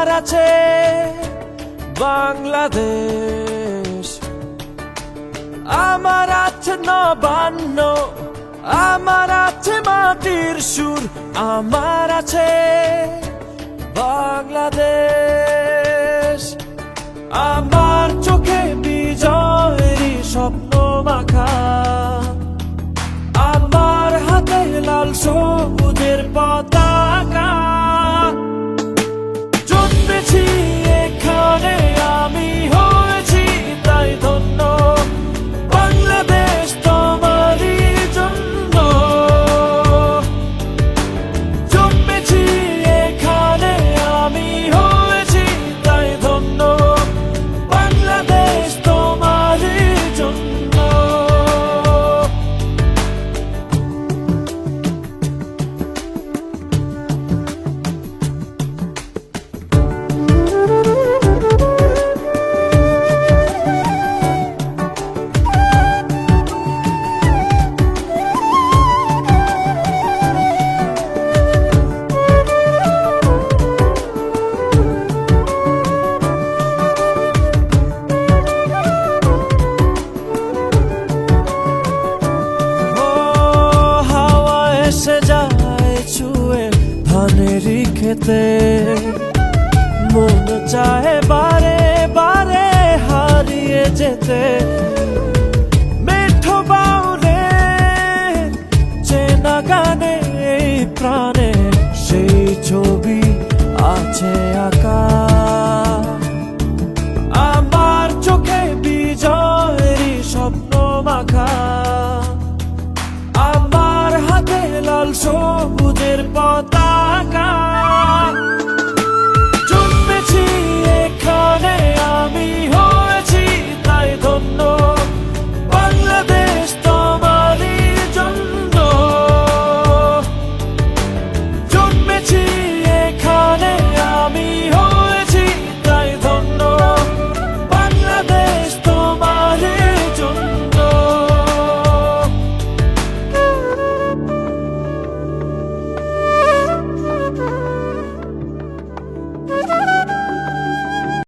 আমার আছে বাংলাদেশ, আমার আছে নবান্ন, আমার আছে মাটির সুর, আমার আছে বাংলাদেশ। আমার চোখে বিজয়েরই স্বপ্ন মাখা, আমার হাতে লাল সবুজের পতাকা। জন্মেছি এখানে আমি হয়েছি তাই ধন্য, বাংলাদেশ তোমারই জন্য। জন্মেছি এখানে আমি হয়েছি তাই ধন্য, বাংলাদেশ তোমারই জন্য। এসে যায় ছুঁয়ে ধানেরই খেতে, মন চায় বারে বারে হারিয়ে যেতে। মেঠো বাউলে চেনা গানে এই প্রাণে সেই ছবি আছে আঁকা।